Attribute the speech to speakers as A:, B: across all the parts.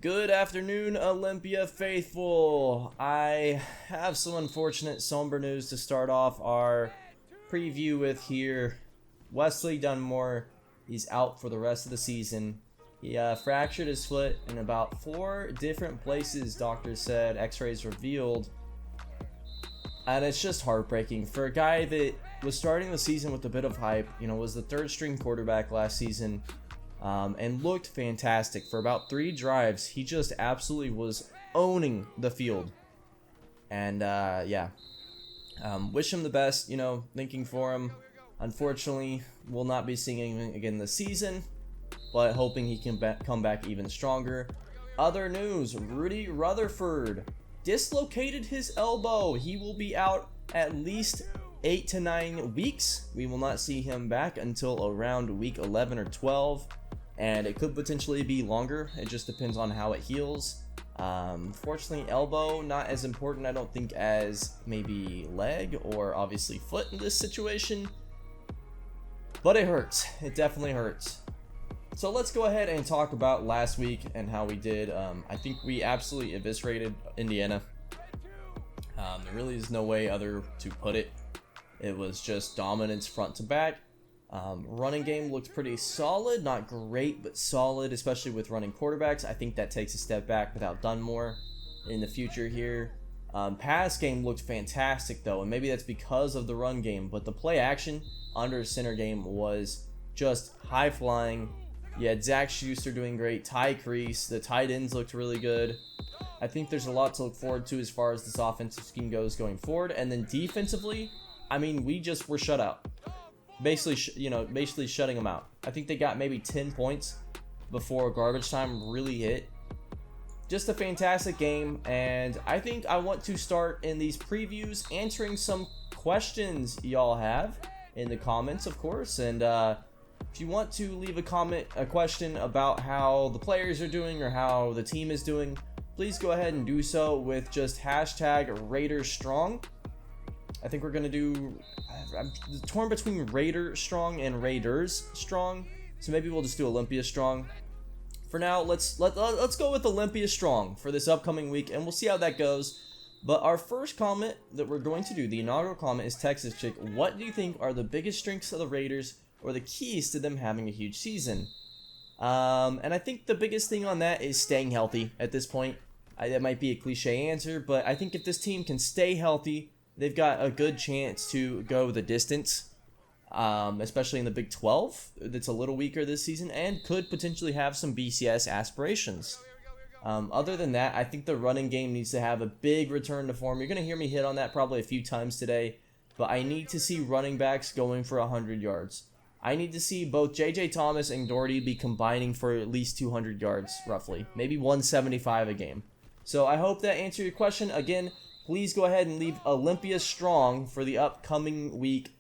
A: Good afternoon, Olympia faithful. I have some unfortunate somber news to start off our preview with here. Wesley Dunmore, he's out for the rest of the season. He fractured his foot in about 4 different places, doctors said, x-rays revealed. And it's just heartbreaking for a guy that was starting the season with a bit of hype, was the 3rd string quarterback last season. And looked fantastic. For about 3 drives, he just absolutely was owning the field. And wish him the best, thinking for him. Unfortunately, we'll not be seeing him again this season, but hoping he can come back even stronger. Other news, Rudy Rutherford dislocated his elbow. He will be out at least 8 to 9 weeks. We will not see him back until around week 11 or 12. And it could potentially be longer. It just depends on how it heals. Fortunately, elbow, not as important, I don't think, as maybe leg or obviously foot in this situation. But it hurts. It definitely hurts. So let's go ahead and talk about last week and how we did. I think we absolutely eviscerated Indiana. There really is no way other to put it. It was just dominance front to back. Running game looked pretty solid, not great, but solid, especially with running quarterbacks. I think that takes a step back without Dunmore in the future here. Pass game looked fantastic though, and maybe that's because of the run game, but the play action under center game was just high flying. You had Zach Schuster doing great, Ty Crease, the tight ends looked really good. I think there's a lot to look forward to as far as this offensive scheme goes going forward. And then defensively, we just were shut out. Basically shutting them out. I think they got maybe 10 points before garbage time really hit. Just a fantastic game, and I think I want to start in these previews answering some questions y'all have in the comments, of course. And if you want to leave a question about how the players are doing or how the team is doing, please go ahead and do so with just hashtag Raiders Strong. I think we're gonna do. I'm torn between Raider Strong and Raiders Strong, so maybe we'll just do Olympia Strong. For now, let's go with Olympia Strong for this upcoming week, and we'll see how that goes. But our first comment that we're going to do, the inaugural comment, is Texas Chick. What do you think are the biggest strengths of the Raiders, or the keys to them having a huge season? And I think the biggest thing on that is staying healthy at this point. That might be a cliche answer, but I think if this team can stay healthy, they've got a good chance to go the distance, especially in the Big 12. That's a little weaker this season and could potentially have some BCS aspirations. Other than that, I think the running game needs to have a big return to form. You're going to hear me hit on that probably a few times today, but I need to see running backs going for 100 yards. I need to see both J.J. Thomas and Doherty be combining for at least 200 yards, roughly. Maybe 175 a game. So I hope that answered your question. Again, please go ahead and leave Olympia Strong for the upcoming week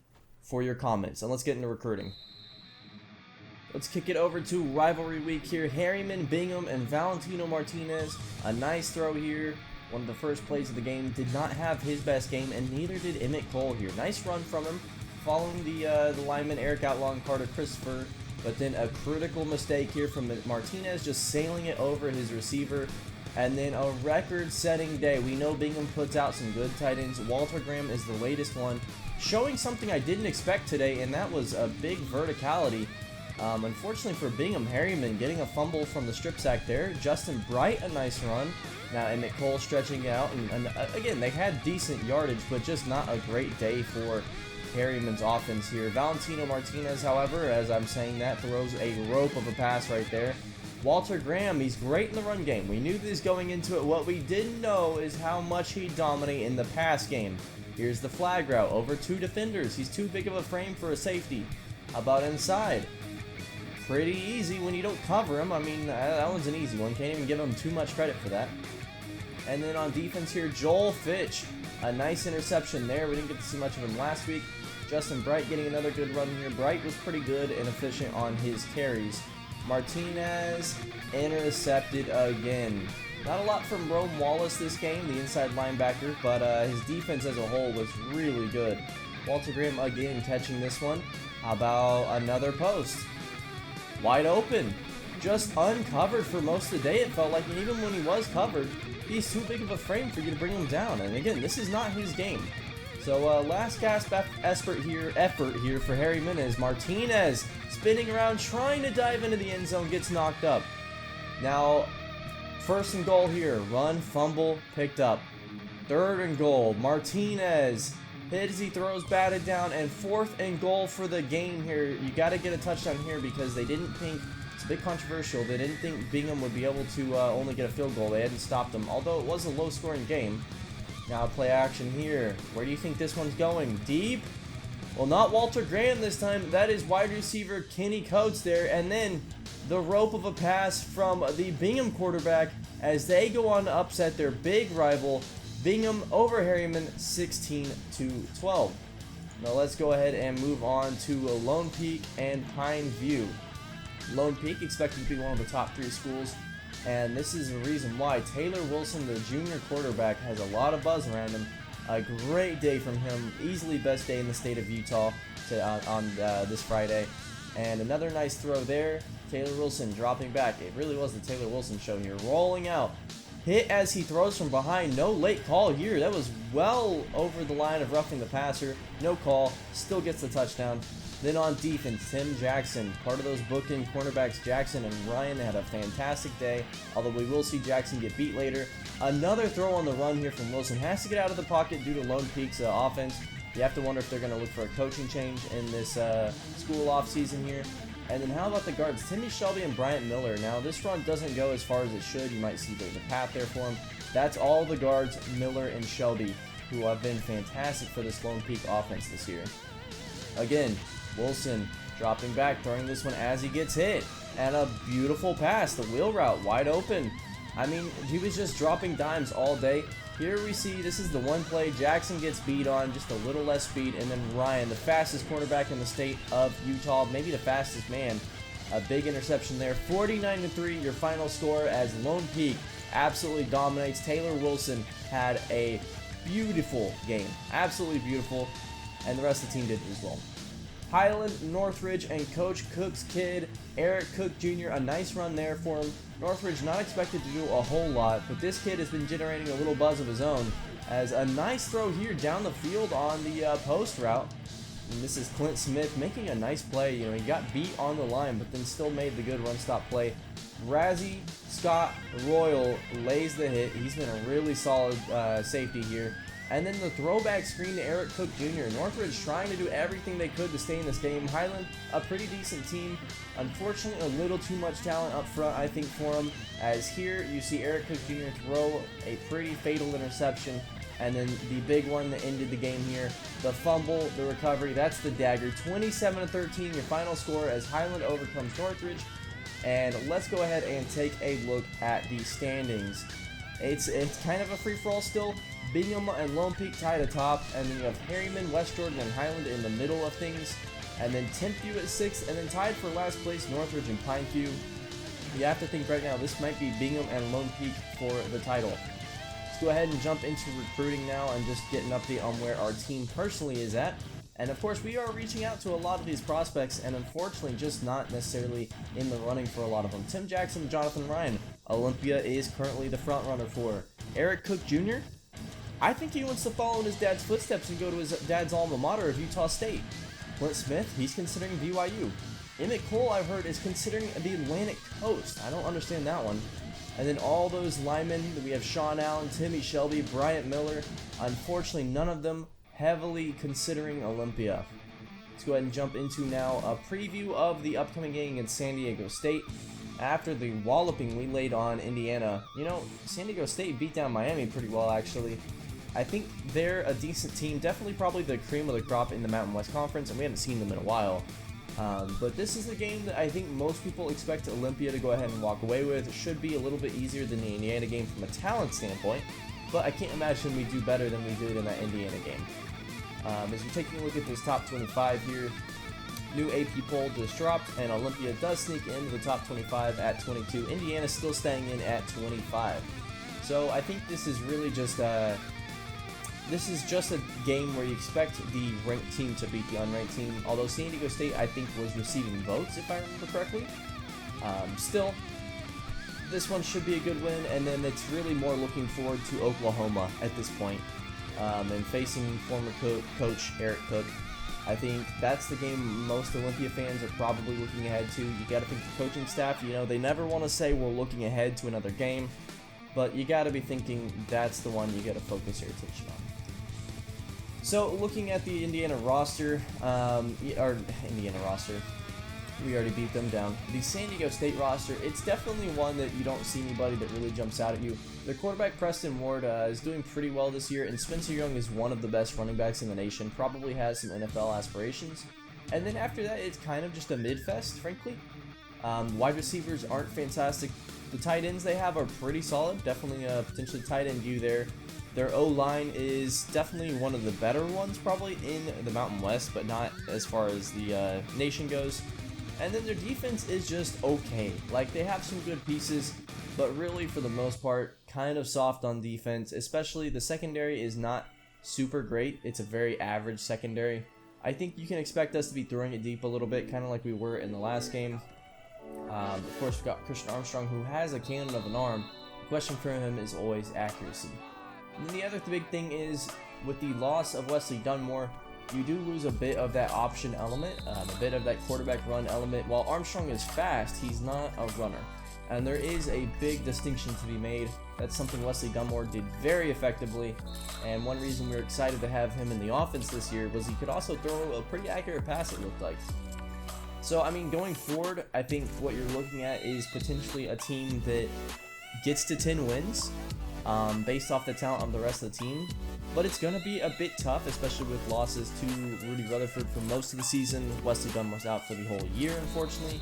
A: for your comments. And let's get into recruiting. Let's kick it over to rivalry week here. Herriman, Bingham, and Valentino Martinez. A nice throw here. One of the first plays of the game. Did not have his best game, and neither did Emmett Cole here. Nice run from him, following the lineman Eric Outlaw and Carter Christopher. But then a critical mistake here from Martinez, just sailing it over his receiver. And then a record-setting day. We know Bingham puts out some good tight ends. Walter Graham is the latest one, showing something I didn't expect today, and that was a big verticality. Unfortunately for Bingham, Herriman getting a fumble from the strip sack there. Justin Bright, a nice run. Now Emmett Cole stretching out. And again, they had decent yardage, but just not a great day for Herriman's offense here. Valentino Martinez, however, as I'm saying that, throws a rope of a pass right there. Walter Graham, he's great in the run game. We knew this going into it. What we didn't know is how much he'd dominate in the pass game. Here's the flag route over 2 defenders. He's too big of a frame for a safety. How about inside? Pretty easy when you don't cover him. That one's an easy one. Can't even give him too much credit for that. And then on defense here, Joel Fitch. A nice interception there. We didn't get to see much of him last week. Justin Bright getting another good run here. Bright was pretty good and efficient on his carries. Martinez intercepted again. Not a lot from Rome Wallace this game, the inside linebacker, but his defense as a whole was really good. Walter Graham again catching this one. How about another post? Wide open. just uncovered for most of the day, it felt like. And even when he was covered, he's too big of a frame for you to bring him down. And again, this is not his game. So last gasp effort here for Herriman is Martinez spinning around, trying to dive into the end zone, gets knocked up. Now, first and goal here, run, fumble, picked up. Third and goal, Martinez hits as he throws, batted down, and fourth and goal for the game here. You got to get a touchdown here because they didn't think, it's a bit controversial, they didn't think Bingham would be able to only get a field goal. They hadn't stopped him, although it was a low-scoring game. Now play action here. Where do you think this one's going? Deep? Well, not Walter Graham this time. That is wide receiver Kenny Coates there. And then the rope of a pass from the Bingham quarterback as they go on to upset their big rival, Bingham over Herriman 16-12. Now let's go ahead and move on to Lone Peak and Pine View. Lone Peak expected to be one of the top 3 schools, and this is the reason why. Taylor Wilson, the junior quarterback, has a lot of buzz around him. A great day from him, easily best day in the state of Utah on this Friday. And another nice throw there. Taylor Wilson dropping back. It really was the Taylor Wilson show here. Rolling out. Hit as he throws from behind. No late call here. That was well over the line of roughing the passer. No call. Still gets the touchdown. Then on defense, Tim Jackson. Part of those bookend cornerbacks, Jackson and Ryan, had a fantastic day. Although we will see Jackson get beat later. Another throw on the run here from Wilson. Has to get out of the pocket due to Lone Peak's offense. You have to wonder if they're going to look for a coaching change in this school off season here. And then how about the guards? Timmy Shelby and Bryant Miller. Now, this run doesn't go as far as it should. You might see the path there for him. That's all the guards, Miller and Shelby, who have been fantastic for this Lone Peak offense this year. Again, Wilson dropping back, throwing this one as he gets hit. And a beautiful pass. The wheel route wide open. I mean, he was just dropping dimes all day. Here we see, this is the one play, Jackson gets beat on, just a little less speed, and then Ryan, the fastest cornerback in the state of Utah, maybe the fastest man, a big interception there. 49-3, your final score as Lone Peak absolutely dominates. Taylor Wilson had a beautiful game, absolutely beautiful, and the rest of the team did as well. Highland, Northridge, and Coach Cook's kid, Eric Cook Jr., a nice run there for him. Northridge not expected to do a whole lot, but this kid has been generating a little buzz of his own as a nice throw here down the field on the post route. And this is Clint Smith making a nice play. You know, he got beat on the line, but then still made the good run stop play. Razzie Scott Royal lays the hit. He's been a really solid safety here. And then the throwback screen to Eric Cook Jr. Northridge trying to do everything they could to stay in this game. Highland, a pretty decent team. Unfortunately, a little too much talent up front, I think, for them. As here, you see Eric Cook Jr. throw a pretty fatal interception. And then the big one that ended the game here. The fumble, the recovery, that's the dagger. 27-13, your final score as Highland overcomes Northridge. And let's go ahead and take a look at the standings. It's kind of a free-for-all still. Bingham and Lone Peak tied atop, and then you have Herriman, West Jordan, and Highland in the middle of things, and then 10th View at 6th, and then tied for last place, Northridge and Pine View. You have to think right now this might be Bingham and Lone Peak for the title. Let's go ahead and jump into recruiting now and just get an update on where our team personally is at. And of course, we are reaching out to a lot of these prospects, and unfortunately just not necessarily in the running for a lot of them. Tim Jackson and Jonathan Ryan, Olympia is currently the front runner for. Eric Cook Jr., I think he wants to follow in his dad's footsteps and go to his dad's alma mater of Utah State. Clint Smith, he's considering BYU. Emmett Cole, I've heard, is considering the Atlantic Coast. I don't understand that one. And then all those linemen, we have Sean Allen, Timmy Shelby, Bryant Miller. Unfortunately, none of them heavily considering Olympia. Let's go ahead and jump into now a preview of the upcoming game against San Diego State. After the walloping we laid on Indiana, you know, San Diego State beat down Miami pretty well, actually. I think they're a decent team, definitely probably the cream of the crop in the Mountain West Conference, and we haven't seen them in a while. But this is a game that I think most people expect Olympia to go ahead and walk away with. It should be a little bit easier than the Indiana game from a talent standpoint, but I can't imagine we do better than we did in that Indiana game. As you're taking a look at this top 25 here, new AP poll just dropped, and Olympia does sneak into the top 25 at 22. Indiana's still staying in at 25. So I think this is really just a game where you expect the ranked team to beat the unranked team. Although San Diego State, I think, was receiving votes, if I remember correctly. Still, this one should be a good win, and then it's really more looking forward to Oklahoma at this point, and facing former coach Eric Cook. I think that's the game most Olympia fans are probably looking ahead to. You got to think the coaching staff, they never want to say we're looking ahead to another game, but you got to be thinking that's the one you got to focus your attention on. So looking at the Indiana roster, we already beat them down. The San Diego State roster, it's definitely one that you don't see anybody that really jumps out at you. Their quarterback, Preston Ward, is doing pretty well this year, and Spencer Young is one of the best running backs in the nation, probably has some NFL aspirations. And then after that, it's kind of just a mid-fest, frankly. Wide receivers aren't fantastic. The tight ends they have are pretty solid, definitely a potentially tight end view there. Their O-line is definitely one of the better ones probably in the Mountain West, but not as far as the nation goes. And then their defense is just okay. Like, they have some good pieces, but really for the most part, kind of soft on defense. Especially the secondary is not super great. It's a very average secondary. I think you can expect us to be throwing it deep a little bit, kind of like we were in the last game. Of course, we've got Christian Armstrong, who has a cannon of an arm. The question for him is always accuracy. And then the other big thing is, with the loss of Wesley Dunmore, you do lose a bit of that option element, a bit of that quarterback run element. While Armstrong is fast, he's not a runner. And there is a big distinction to be made. That's something Wesley Dunmore did very effectively. And one reason we were excited to have him in the offense this year was he could also throw a pretty accurate pass, it looked like. So, I mean, going forward, I think what you're looking at is potentially a team that gets to 10 wins based off the talent of the rest of the team. But it's going to be a bit tough, especially with losses to Rudy Rutherford for most of the season. Wesley Dunmore's out for the whole year, unfortunately.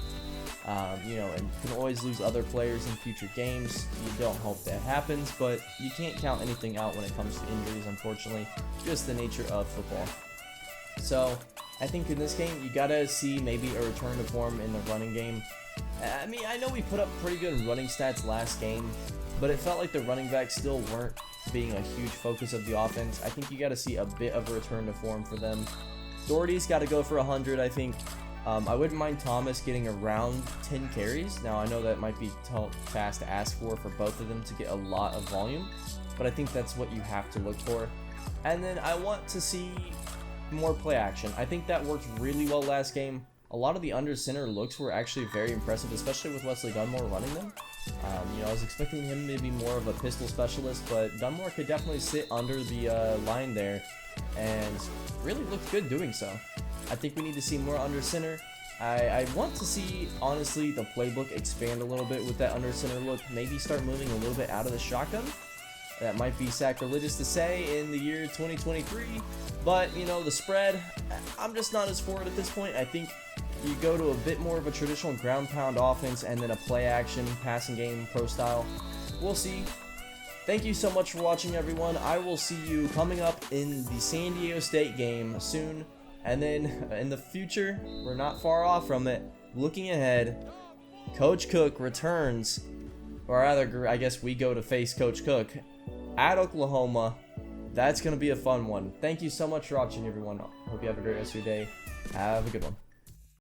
A: And you can always lose other players in future games. You don't hope that happens, but you can't count anything out when it comes to injuries, unfortunately. Just the nature of football. So, I think in this game, you got to see maybe a return to form in the running game. I mean, I know we put up pretty good running stats last game, but it felt like the running backs still weren't being a huge focus of the offense. I think you got to see a bit of a return to form for them. Doherty's got to go for 100, I think. I wouldn't mind Thomas getting around 10 carries. Now, I know that might be fast to ask for both of them to get a lot of volume, but I think that's what you have to look for. And then I want to see more play action. I think that worked really well last game. A lot of the under center looks were actually very impressive, especially with Wesley Dunmore running them. I was expecting him to be more of a pistol specialist, but Dunmore could definitely sit under the line there and really looked good doing so. I think we need to see more under center. I want to see, honestly, the playbook expand a little bit with that under center look. Maybe start moving a little bit out of the shotgun. That might be sacrilegious to say in the year 2023, but the spread, I'm just not as for it at this point. I think you go to a bit more of a traditional ground pound offense and then a play action passing game pro style. We'll see. Thank you so much for watching, everyone. I will see you coming up in the San Diego State game soon. And then in the future, we're not far off from it. Looking ahead, Coach Cook returns, or rather, I guess we go to face Coach Cook at Oklahoma. That's going to be a fun one. Thank you so much for watching, everyone. Hope you have a great rest of your day. Have a good one.